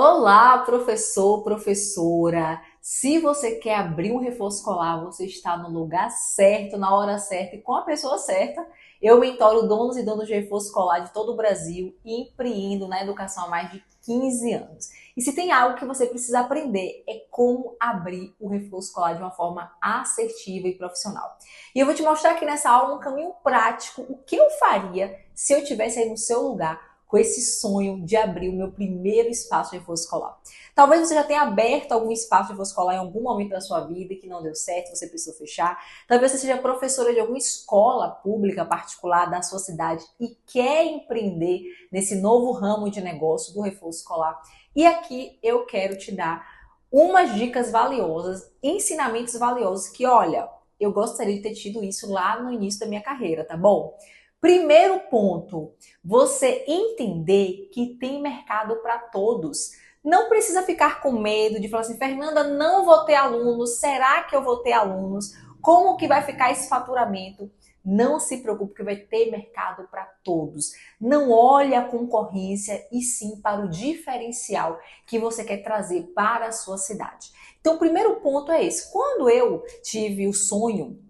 Olá, professor, professora! Se você quer abrir um reforço escolar, você está no lugar certo, na hora certa e com a pessoa certa. Eu mentoro donos e donos de reforço escolar de todo o Brasil e empreendo na educação há mais de 15 anos. E se tem algo que você precisa aprender, é como abrir o reforço escolar de uma forma assertiva e profissional. E eu vou te mostrar aqui nessa aula um caminho prático, o que eu faria se eu estivesse aí no seu lugar com esse sonho de abrir o meu primeiro espaço de reforço escolar. Talvez você já tenha aberto algum espaço de reforço escolar em algum momento da sua vida e que não deu certo, você precisou fechar. Talvez você seja professora de alguma escola pública particular da sua cidade e quer empreender nesse novo ramo de negócio do reforço escolar. E aqui eu quero te dar umas dicas valiosas, ensinamentos valiosos que, olha, eu gostaria de ter tido isso lá no início da minha carreira, tá bom? Primeiro ponto, você entender que tem mercado para todos. Não precisa ficar com medo de falar assim, Fernanda, não vou ter alunos, será que eu vou ter alunos? Como que vai ficar esse faturamento? Não se preocupe que vai ter mercado para todos. Não olhe a concorrência e sim para o diferencial que você quer trazer para a sua cidade. Então, o primeiro ponto é esse. Quando eu tive o sonho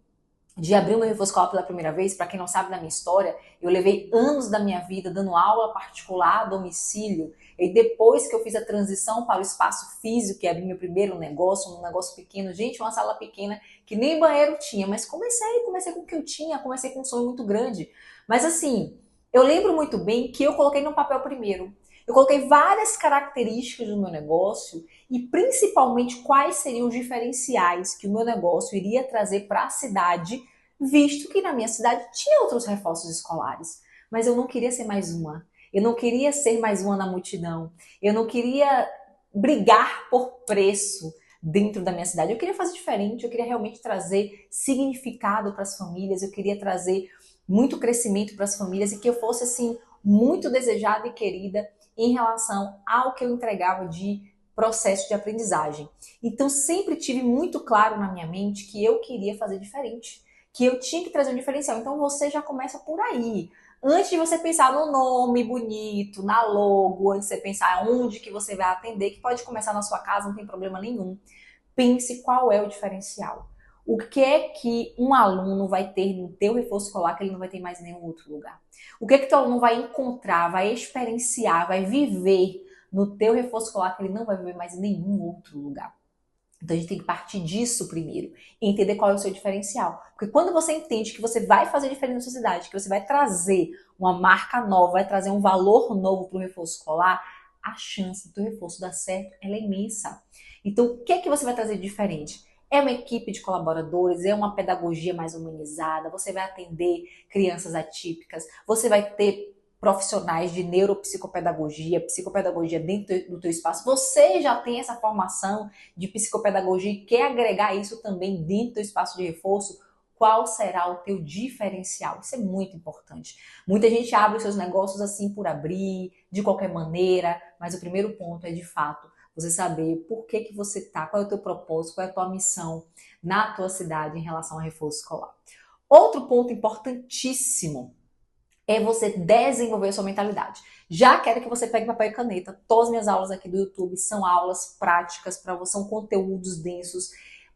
de abrir o meu reforço escolar pela primeira vez, para quem não sabe da minha história, eu levei anos da minha vida dando aula particular a domicílio, e depois que eu fiz a transição para o espaço físico, que abri meu primeiro negócio, um negócio pequeno, gente, uma sala pequena, que nem banheiro tinha, mas comecei com o que eu tinha, comecei com um sonho muito grande. Mas assim, eu lembro muito bem que eu coloquei no papel primeiro. Eu coloquei várias características do meu negócio e principalmente quais seriam os diferenciais que o meu negócio iria trazer para a cidade, visto que na minha cidade tinha outros reforços escolares. Mas eu não queria ser mais uma. Eu não queria ser mais uma na multidão. Eu não queria brigar por preço dentro da minha cidade. Eu queria fazer diferente, eu queria realmente trazer significado para as famílias, eu queria trazer muito crescimento para as famílias e que eu fosse assim muito desejada e querida em relação ao que eu entregava de processo de aprendizagem. Então, sempre tive muito claro na minha mente que eu queria fazer diferente, que eu tinha que trazer um diferencial. Então, você já começa por aí. Antes de você pensar no nome bonito, na logo, antes de você pensar onde que você vai atender, que pode começar na sua casa, não tem problema nenhum. Pense qual é o diferencial. O que é que um aluno vai ter no teu reforço escolar que ele não vai ter mais em nenhum outro lugar? O que é que teu aluno vai encontrar, vai experienciar, vai viver no teu reforço escolar que ele não vai viver mais em nenhum outro lugar? Então a gente tem que partir disso primeiro, entender qual é o seu diferencial. Porque quando você entende que você vai fazer diferença na sociedade, que você vai trazer uma marca nova, vai trazer um valor novo para o reforço escolar, a chance do teu reforço dar certo ela é imensa. Então o que é que você vai trazer de diferente? É uma equipe de colaboradores, é uma pedagogia mais humanizada, você vai atender crianças atípicas, você vai ter profissionais de neuropsicopedagogia, psicopedagogia dentro do teu espaço. Você já tem essa formação de psicopedagogia e quer agregar isso também dentro do espaço de reforço, qual será o teu diferencial? Isso é muito importante. Muita gente abre os seus negócios assim por abrir, de qualquer maneira, mas o primeiro ponto é de fato você saber por que que você tá, qual é o teu propósito, qual é a tua missão na tua cidade em relação ao reforço escolar. Outro ponto importantíssimo é você desenvolver a sua mentalidade. Já quero que você pegue papel e caneta. Todas as minhas aulas aqui do YouTube são aulas práticas para você, são conteúdos densos.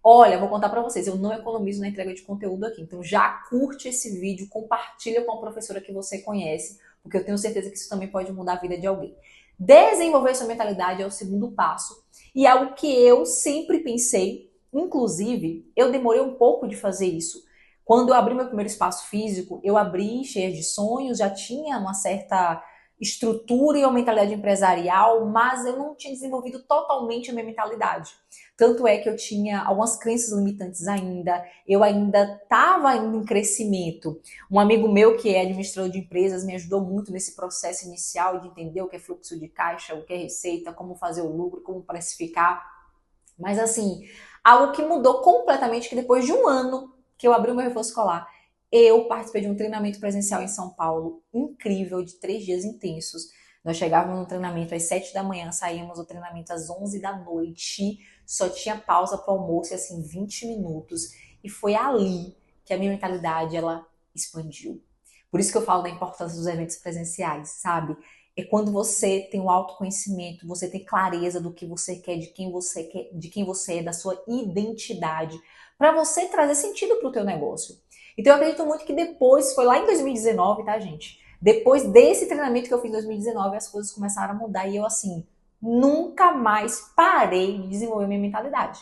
Olha, vou contar para vocês, eu não economizo na entrega de conteúdo aqui. Então já curte esse vídeo, compartilha com a professora que você conhece, porque eu tenho certeza que isso também pode mudar a vida de alguém. Desenvolver sua mentalidade é o segundo passo e é algo que eu sempre pensei, inclusive, eu demorei um pouco de fazer isso. Quando eu abri meu primeiro espaço físico, eu abri cheia de sonhos, já tinha uma certa estrutura e uma mentalidade empresarial, mas eu não tinha desenvolvido totalmente a minha mentalidade. Tanto é que eu tinha algumas crenças limitantes ainda, eu ainda estava em crescimento. Um amigo meu que é administrador de empresas me ajudou muito nesse processo inicial de entender o que é fluxo de caixa, o que é receita, como fazer o lucro, como precificar. Mas assim, algo que mudou completamente, que depois de um ano que eu abri o meu reforço escolar, eu participei de um treinamento presencial em São Paulo, incrível, de 3 dias intensos. Nós chegávamos no treinamento às 7 da manhã, saímos do treinamento às 11 da noite, só tinha pausa para o almoço e assim 20 minutos. E foi ali que a minha mentalidade ela expandiu. Por isso que eu falo da importância dos eventos presenciais, sabe? É quando você tem o autoconhecimento, você tem clareza do que você quer, de quem você é, da sua identidade, para você trazer sentido para o teu negócio. Então eu acredito muito que depois, foi lá em 2019, tá, gente? Depois desse treinamento que eu fiz em 2019, as coisas começaram a mudar e eu, assim, nunca mais parei de desenvolver minha mentalidade.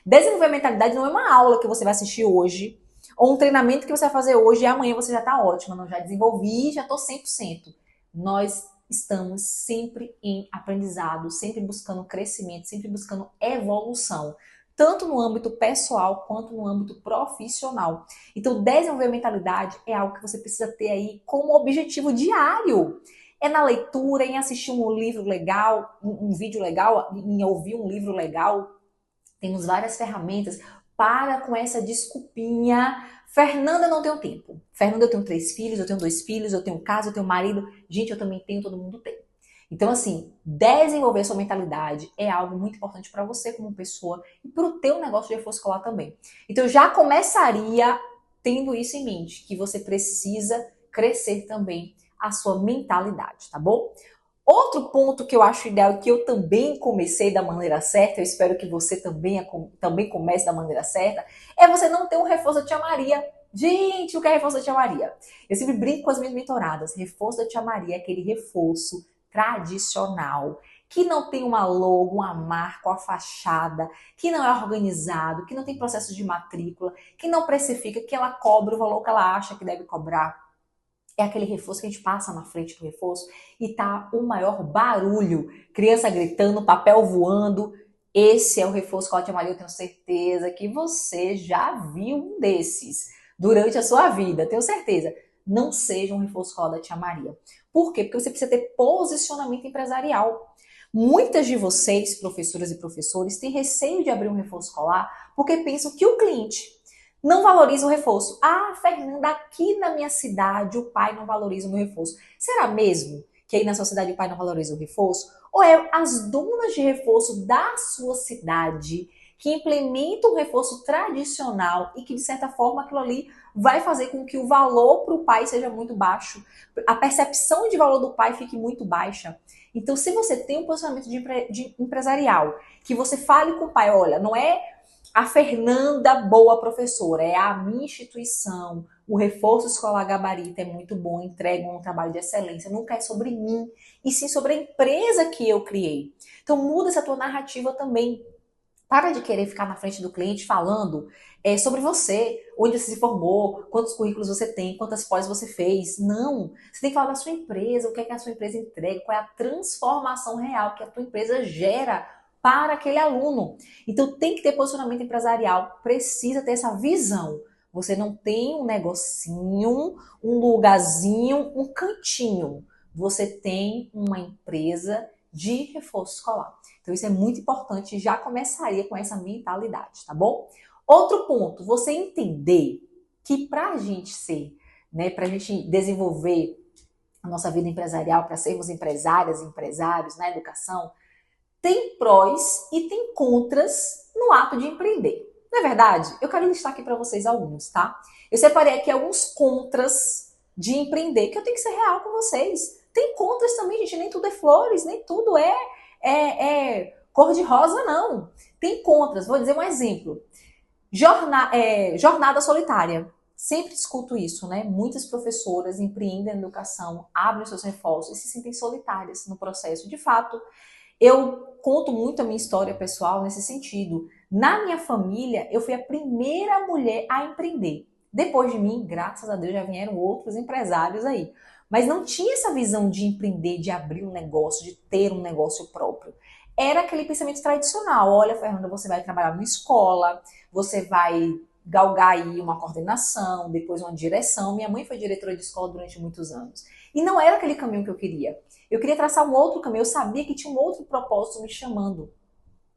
Desenvolver a mentalidade não é uma aula que você vai assistir hoje, ou um treinamento que você vai fazer hoje e amanhã você já tá ótima. Não, já desenvolvi, já tô 100%. Nós estamos sempre em aprendizado, sempre buscando crescimento, sempre buscando evolução, tanto no âmbito pessoal quanto no âmbito profissional. Então, desenvolver mentalidade é algo que você precisa ter aí como objetivo diário. É na leitura, em assistir um livro legal, um vídeo legal, em ouvir um livro legal. Temos várias ferramentas. Para com essa desculpinha. Fernanda, eu não tenho tempo. Fernanda, eu tenho 3 filhos, eu tenho 2 filhos, eu tenho casa, eu tenho marido. Gente, eu também tenho, todo mundo tem. Então, assim, desenvolver sua mentalidade é algo muito importante para você como pessoa e para o teu negócio de reforço escolar também. Então, eu já começaria tendo isso em mente, que você precisa crescer também a sua mentalidade, tá bom? Outro ponto que eu acho ideal e que eu também comecei da maneira certa, eu espero que você também comece da maneira certa, é você não ter um reforço da tia Maria. Gente, o que é reforço da tia Maria? Eu sempre brinco com as minhas mentoradas. Reforço da tia Maria é aquele reforço tradicional, que não tem uma logo, uma marca, uma fachada, que não é organizado, que não tem processo de matrícula, que não precifica, que ela cobra o valor que ela acha que deve cobrar. É aquele reforço que a gente passa na frente do reforço e tá o maior barulho. Criança gritando, papel voando. Esse é o reforço que a Tia Maria, eu tenho certeza que você já viu um desses durante a sua vida, tenho certeza. Não seja um reforço escolar da Tia Maria. Por quê? Porque você precisa ter posicionamento empresarial. Muitas de vocês, professoras e professores, têm receio de abrir um reforço escolar porque pensam que o cliente não valoriza o reforço. Ah, Fernanda, aqui na minha cidade o pai não valoriza o meu reforço. Será mesmo que aí na sua cidade o pai não valoriza o reforço? Ou é as donas de reforço da sua cidade que implementam o reforço tradicional e que, de certa forma, aquilo ali vai fazer com que o valor para o pai seja muito baixo, a percepção de valor do pai fique muito baixa. Então, se você tem um posicionamento de empresarial, que você fale com o pai, olha, não é a Fernanda, boa professora, é a minha instituição. O reforço escolar gabarito é muito bom, entrega um trabalho de excelência. Nunca é sobre mim, e sim sobre a empresa que eu criei. Então muda essa tua narrativa também. Para de querer ficar na frente do cliente falando sobre você, onde você se formou, quantos currículos você tem, quantas pós você fez. Não. Você tem que falar da sua empresa, o que é que a sua empresa entrega, qual é a transformação real que a tua empresa gera para aquele aluno. Então tem que ter posicionamento empresarial, precisa ter essa visão. Você não tem um negocinho, um lugarzinho, um cantinho. Você tem uma empresa de reforço escolar. Então isso é muito importante, já começaria com essa mentalidade, tá bom? Outro ponto, você entender que para a gente ser, né, para a gente desenvolver a nossa vida empresarial, para sermos empresárias e empresários na educação, tem prós e tem contras no ato de empreender. Não é verdade? Eu quero listar aqui para vocês alguns, tá? Eu separei aqui alguns contras de empreender, que eu tenho que ser real com vocês. Tem contras também, gente, nem tudo é flores, nem tudo é cor de rosa, não. Tem contras, vou dizer um exemplo. Jornada solitária. Sempre escuto isso, né? Muitas professoras empreendem na educação, abrem seus reforços e se sentem solitárias no processo. De fato, eu conto muito a minha história pessoal nesse sentido. Na minha família, eu fui a primeira mulher a empreender. Depois de mim, graças a Deus, já vieram outros empresários aí. Mas não tinha essa visão de empreender, de abrir um negócio, de ter um negócio próprio. Era aquele pensamento tradicional. Olha, Fernanda, você vai trabalhar numa escola, você vai galgar aí uma coordenação, depois uma direção. Minha mãe foi diretora de escola durante muitos anos. E não era aquele caminho que eu queria. Eu queria traçar um outro caminho. Eu sabia que tinha um outro propósito me chamando.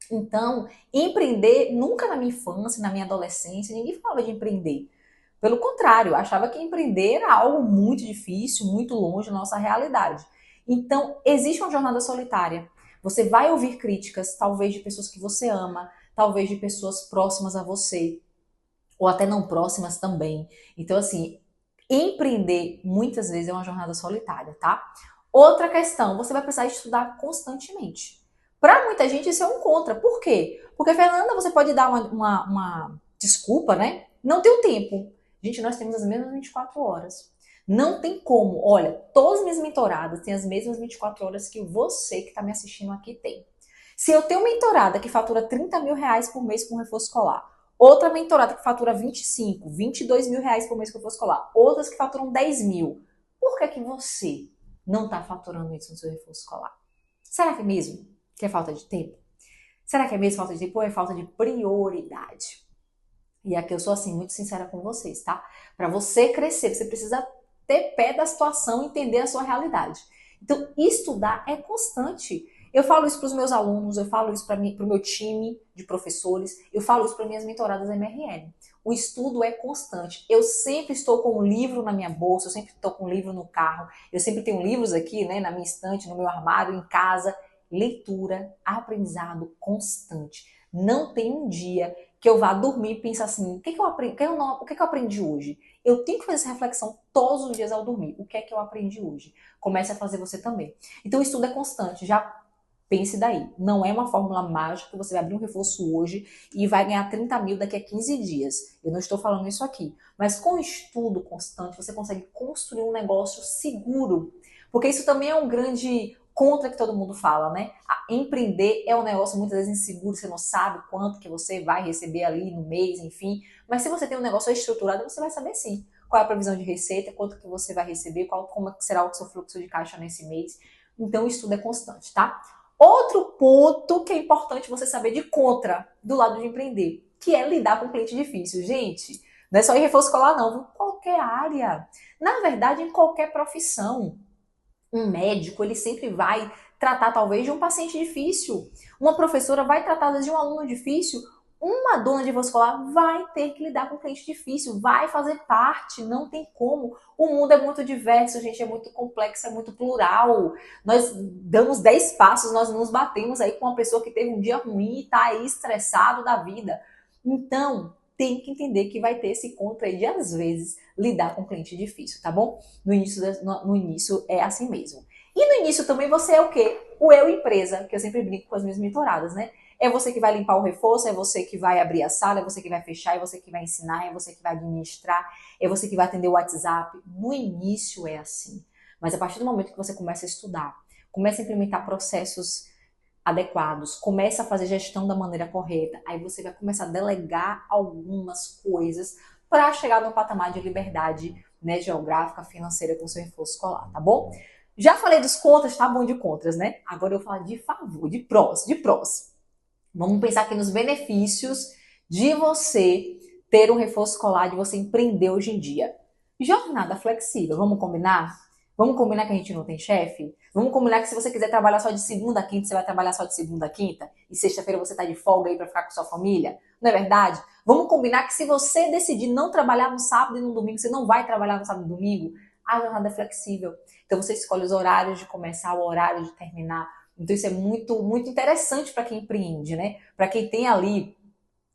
Então, empreender, nunca na minha infância, na minha adolescência, ninguém falava de empreender. Pelo contrário, eu achava que empreender era algo muito difícil, muito longe da nossa realidade. Então, existe uma jornada solitária. Você vai ouvir críticas, talvez de pessoas que você ama, talvez de pessoas próximas a você, ou até não próximas também. Então, assim, empreender muitas vezes é uma jornada solitária, tá? Outra questão, você vai precisar estudar constantemente. Para muita gente isso é um contra. Por quê? Porque, Fernanda, você pode dar uma desculpa, né? Não tenho tempo. Gente, nós temos as mesmas 24 horas. Não tem como. Olha, todas as minhas mentoradas têm as mesmas 24 horas que você que está me assistindo aqui tem. Se eu tenho uma mentorada que fatura 30 mil reais por mês com reforço escolar, outra mentorada que fatura 25, 22 mil reais por mês com reforço escolar, outras que faturam 10 mil, por que você não está faturando isso no seu reforço escolar? Será que é mesmo que é falta de tempo? Será que é mesmo falta de tempo ou é falta de prioridade? E aqui eu sou assim, muito sincera com vocês, tá? Para você crescer, você precisa ter pé da situação, entender a sua realidade. Então, estudar é constante. Eu falo isso para os meus alunos, eu falo isso para o meu time de professores, eu falo isso para minhas mentoradas MRL. O estudo é constante. Eu sempre estou com um livro na minha bolsa, eu sempre estou com um livro no carro, eu sempre tenho livros aqui, né, na minha estante, no meu armário, em casa. Leitura, aprendizado constante. Não tem um dia que eu vá dormir e pense assim, o que eu aprendi hoje? Eu tenho que fazer essa reflexão todos os dias ao dormir. O que é que eu aprendi hoje? Comece a fazer você também. Então, o estudo é constante. Já pense daí. Não é uma fórmula mágica que você vai abrir um reforço hoje e vai ganhar 30 mil daqui a 15 dias. Eu não estou falando isso aqui. Mas com estudo constante, você consegue construir um negócio seguro. Porque isso também é um grande contra que todo mundo fala, né? Empreender é um negócio muitas vezes inseguro, você não sabe quanto que você vai receber ali no mês, enfim. Mas se você tem um negócio estruturado, você vai saber sim qual é a previsão de receita, quanto que você vai receber, como será o seu fluxo de caixa nesse mês. Então, o estudo é constante, tá? Outro ponto que é importante você saber de contra do lado de empreender, que é lidar com cliente difícil. Gente, não é só em reforço escolar não, em qualquer área. Na verdade, em qualquer profissão. Um médico, ele sempre vai tratar talvez de um paciente difícil. Uma professora vai tratar às vezes de um aluno difícil. Uma dona de reforço escolar vai ter que lidar com um cliente difícil, vai fazer parte, não tem como. O mundo é muito diverso, gente, é muito complexo, é muito plural. Nós damos 10 passos, nós nos batemos aí com uma pessoa que teve um dia ruim e está aí estressado da vida. Então, tem que entender que vai ter esse contra aí de, às vezes, lidar com um cliente difícil, tá bom? No início é assim mesmo. E no início também você é o quê? O eu empresa, que eu sempre brinco com as minhas mentoradas, né? É você que vai limpar o reforço, é você que vai abrir a sala, é você que vai fechar, é você que vai ensinar, é você que vai administrar, é você que vai atender o WhatsApp. No início é assim. Mas a partir do momento que você começa a estudar, começa a implementar processos adequados, começa a fazer gestão da maneira correta, aí você vai começar a delegar algumas coisas para chegar no patamar de liberdade, né, geográfica, financeira com seu reforço escolar, tá bom? Já falei dos contras, tá bom de contras, né? Agora eu vou falar de favor, de prós. Vamos pensar aqui nos benefícios de você ter um reforço escolar, de você empreender hoje em dia. Jornada flexível, vamos combinar? Vamos combinar que a gente não tem chefe? Vamos combinar que se você quiser trabalhar só de segunda a quinta, você vai trabalhar só de segunda a quinta? E sexta-feira você tá de folga aí para ficar com sua família? Não é verdade? Vamos combinar que se você decidir não trabalhar no sábado e no domingo, você não vai trabalhar no sábado e no domingo? A jornada é flexível. Então você escolhe os horários de começar, o horário de terminar. Então isso é muito, muito interessante para quem empreende, né? Para quem tem ali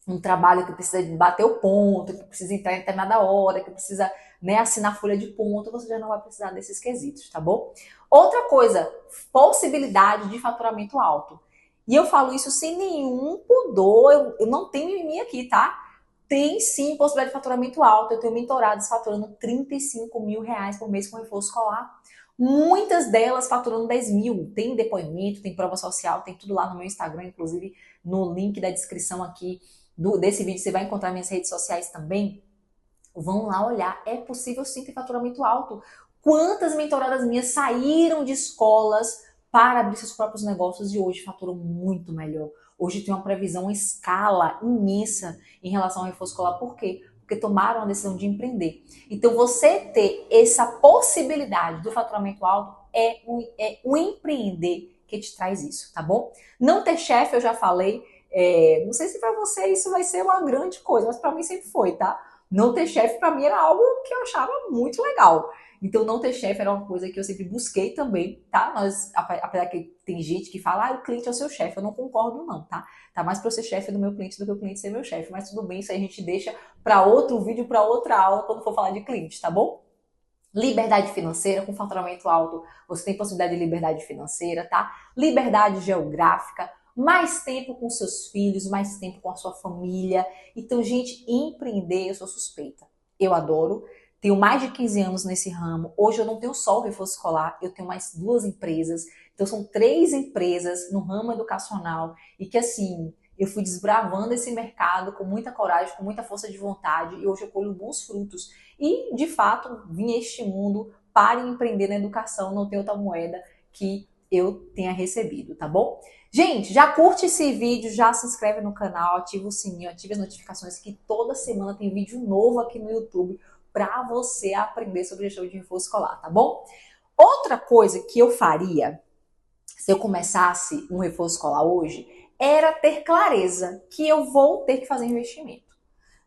um trabalho que precisa bater o ponto, que precisa entrar em determinada hora, que precisa, né, assinar folha de ponto, você já não vai precisar desses quesitos, tá bom? Outra coisa, possibilidade de faturamento alto. E eu falo isso sem nenhum pudor, eu não tenho em mim aqui, tá? Tem sim possibilidade de faturamento alto. Eu tenho mentorados faturando 35 mil reais por mês com reforço escolar. Muitas delas faturando 10 mil. Tem depoimento, tem prova social, tem tudo lá no meu Instagram, inclusive no link da descrição aqui desse vídeo você vai encontrar minhas redes sociais também. Vão lá olhar, é possível sim ter faturamento alto. Quantas mentoradas minhas saíram de escolas para abrir seus próprios negócios e hoje faturam muito melhor. Hoje tem uma previsão, uma escala imensa em relação ao reforço escolar. Por quê? Porque tomaram a decisão de empreender. Então, você ter essa possibilidade do faturamento alto é o empreender que te traz isso, tá bom? Não ter chefe, eu já falei. Não sei se para você isso vai ser uma grande coisa, mas para mim sempre foi, tá? Não ter chefe para mim era algo que eu achava muito legal. Então, não ter chefe era uma coisa que eu sempre busquei também, tá? Apesar que tem gente que fala, o cliente é o seu chefe, eu não concordo não, tá? Tá mais para eu ser chefe do meu cliente do que o cliente ser meu chefe, mas tudo bem, isso aí a gente deixa para outro vídeo, para outra aula, quando for falar de cliente, tá bom? Liberdade financeira, com faturamento alto, você tem possibilidade de liberdade financeira, tá? Liberdade geográfica, mais tempo com seus filhos, mais tempo com a sua família. Então, gente, empreender, eu sou suspeita. Eu adoro. Tenho mais de 15 anos nesse ramo. Hoje eu não tenho só o reforço escolar, eu tenho mais 2 empresas. Então, são 3 empresas no ramo educacional e que, assim, eu fui desbravando esse mercado com muita coragem, com muita força de vontade e hoje eu colho bons frutos. E, de fato, vim a este mundo para empreender na educação, não tem outra moeda que eu tenha recebido, tá bom? Gente, já curte esse vídeo, já se inscreve no canal, ativa o sininho, ativa as notificações que toda semana tem vídeo novo aqui no YouTube para você aprender sobre gestão de reforço escolar, tá bom? Outra coisa que eu faria se eu começasse um reforço escolar hoje era ter clareza que eu vou ter que fazer investimento.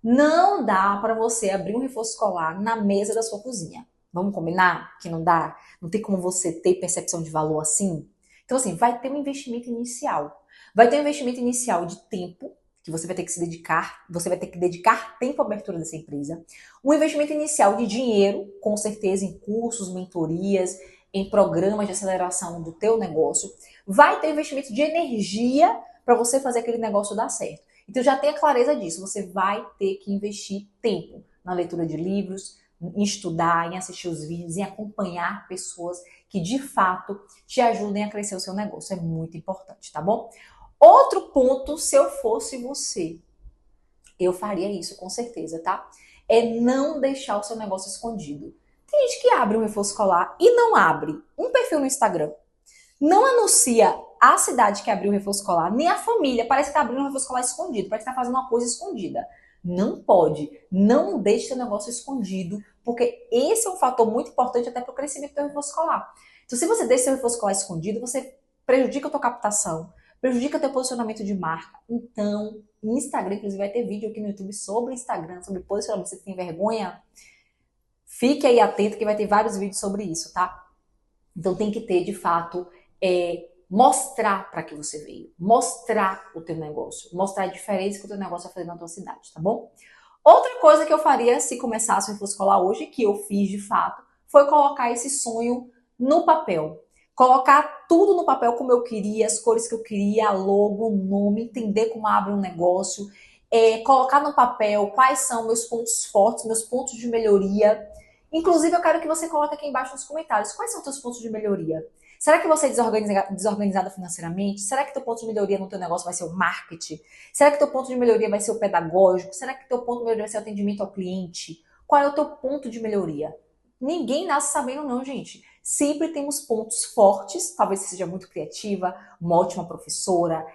Não dá para você abrir um reforço escolar na mesa da sua cozinha. Vamos combinar que não dá? Não tem como você ter percepção de valor assim? Então, assim, vai ter um investimento inicial. Vai ter um investimento inicial de tempo, que você vai ter que se dedicar, você vai ter que dedicar tempo à abertura dessa empresa. Um investimento inicial de dinheiro, com certeza, em cursos, mentorias, em programas de aceleração do teu negócio. Vai ter investimento de energia para você fazer aquele negócio dar certo. Então já tenha clareza disso, você vai ter que investir tempo na leitura de livros, em estudar, em assistir os vídeos, em acompanhar pessoas que de fato te ajudem a crescer o seu negócio. É muito importante, tá bom? Outro ponto, se eu fosse você, eu faria isso com certeza, tá? É não deixar o seu negócio escondido. Tem gente que abre um reforço escolar e não abre um perfil no Instagram. Não anuncia a cidade que abriu o reforço escolar, nem a família. Parece que está abrindo um reforço escolar escondido, parece que está fazendo uma coisa escondida. Não pode. Não deixe seu negócio escondido, porque esse é um fator muito importante até para o crescimento do teu reforço escolar. Então, se você deixa seu reforço escolar escondido, você prejudica a tua captação, prejudica teu posicionamento de marca. Então, no Instagram, inclusive vai ter vídeo aqui no YouTube sobre Instagram, sobre posicionamento. Você tem vergonha? Fique aí atento que vai ter vários vídeos sobre isso, tá? Então tem que ter, de fato, mostrar para que você veio, mostrar o teu negócio, mostrar a diferença que o teu negócio vai fazer na tua cidade, tá bom? Outra coisa que eu faria se começasse o reforço escolar hoje, que eu fiz de fato, foi colocar esse sonho no papel. Colocar tudo no papel como eu queria, as cores que eu queria, a logo, o nome, entender como abre um negócio, colocar no papel quais são meus pontos fortes, meus pontos de melhoria. Inclusive, eu quero que você coloque aqui embaixo nos comentários quais são os teus pontos de melhoria. Será que você é desorganizada financeiramente? Será que teu ponto de melhoria no teu negócio vai ser o marketing? Será que teu ponto de melhoria vai ser o pedagógico? Será que teu ponto de melhoria vai ser o atendimento ao cliente? Qual é o teu ponto de melhoria? Ninguém nasce sabendo não, gente. Sempre temos pontos fortes, talvez você seja muito criativa, uma ótima professora,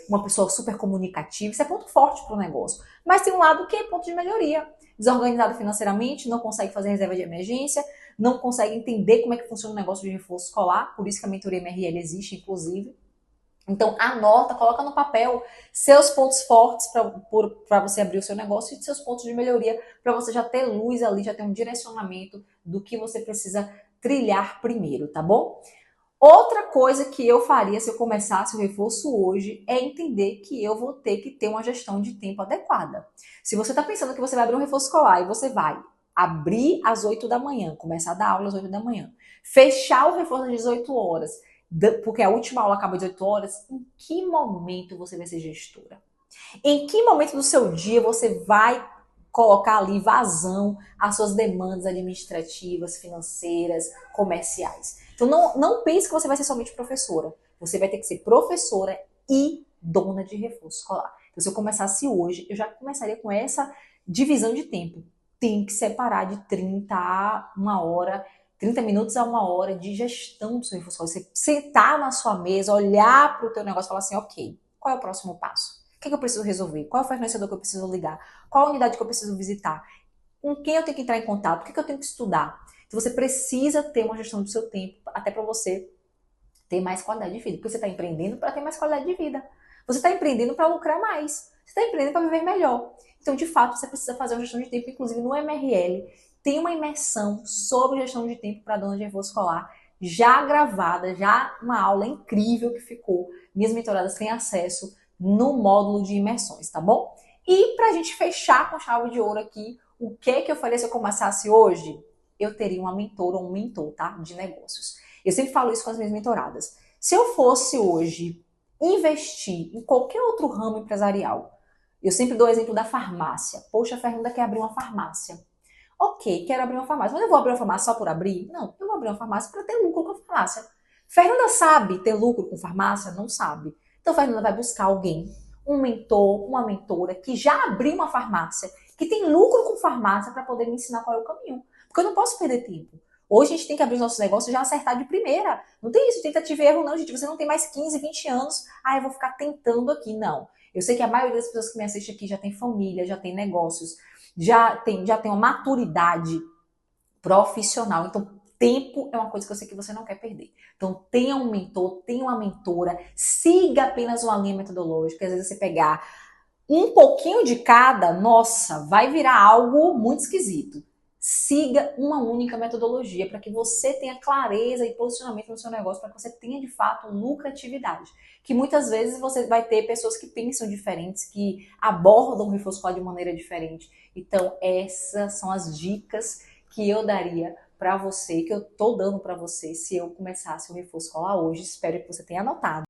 uma pessoa super comunicativa, isso é ponto forte para o negócio. Mas tem um lado que é ponto de melhoria. Desorganizado financeiramente, não consegue fazer reserva de emergência, não consegue entender como é que funciona o negócio de reforço escolar, por isso que a mentoria MRL existe, inclusive. Então, anota, coloca no papel seus pontos fortes para você abrir o seu negócio e seus pontos de melhoria para você já ter luz ali, já ter um direcionamento do que você precisa trilhar primeiro, tá bom? Outra coisa que eu faria se eu começasse o reforço hoje é entender que eu vou ter que ter uma gestão de tempo adequada. Se você está pensando que você vai abrir um reforço escolar e você vai abrir às 8 da manhã, começar a dar aula às 8 da manhã, fechar o reforço às 18 horas, porque a última aula acaba às 18 horas, em que momento você vai ser gestora? Em que momento do seu dia você vai colocar ali vazão às suas demandas administrativas, financeiras, comerciais? Então não pense que você vai ser somente professora. Você vai ter que ser professora e dona de reforço escolar. Então, se eu começasse hoje, eu já começaria com essa divisão de tempo. Tem que separar de 30 a 1 hora, 30 minutos a 1 hora de gestão do seu reforço escolar. Você sentar na sua mesa, olhar para o teu negócio e falar assim, ok, qual é o próximo passo? O que eu preciso resolver? Qual é o fornecedor que eu preciso ligar? Qual a unidade que eu preciso visitar? Com quem eu tenho que entrar em contato? O que eu tenho que estudar? Então você precisa ter uma gestão do seu tempo, até para você ter mais qualidade de vida. Porque você está empreendendo para ter mais qualidade de vida. Você está empreendendo para lucrar mais. Você está empreendendo para viver melhor. Então, de fato, você precisa fazer uma gestão de tempo. Inclusive, no MRL, tem uma imersão sobre gestão de tempo para dona de reforço escolar, já gravada, já uma aula incrível que ficou. Minhas mentoradas têm acesso no módulo de imersões, tá bom? E para a gente fechar com chave de ouro aqui, o que eu faria se eu começasse hoje? eu teria uma mentora ou um mentor, tá? De negócios. Eu sempre falo isso com as minhas mentoradas. Se eu fosse hoje investir em qualquer outro ramo empresarial, eu sempre dou o exemplo da farmácia. Poxa, a Fernanda quer abrir uma farmácia. Ok, quero abrir uma farmácia, mas eu vou abrir uma farmácia só por abrir? Não, eu vou abrir uma farmácia para ter lucro com a farmácia. Fernanda sabe ter lucro com farmácia? Não sabe. Então, Fernanda vai buscar alguém, um mentor, uma mentora, que já abriu uma farmácia, que tem lucro com farmácia para poder me ensinar qual é o caminho. Porque eu não posso perder tempo. Hoje a gente tem que abrir os nossos negócios e já acertar de primeira. Não tem isso, tentativa e erro não, gente. Você não tem mais 15, 20 anos. Ah, eu vou ficar tentando aqui. Não. Eu sei que a maioria das pessoas que me assistem aqui já tem família, já tem negócios, já tem uma maturidade profissional. Então, tempo é uma coisa que eu sei que você não quer perder. Então, tenha um mentor, tenha uma mentora, siga apenas uma linha metodológica. Às vezes você pegar um pouquinho de cada, nossa, vai virar algo muito esquisito. Siga uma única metodologia para que você tenha clareza e posicionamento no seu negócio, para que você tenha de fato lucratividade. Que muitas vezes você vai ter pessoas que pensam diferentes, que abordam o reforço escolar de maneira diferente. Então, essas são as dicas que eu daria para você, que eu tô dando para você, se eu começasse o reforço escolar hoje. Espero que você tenha anotado.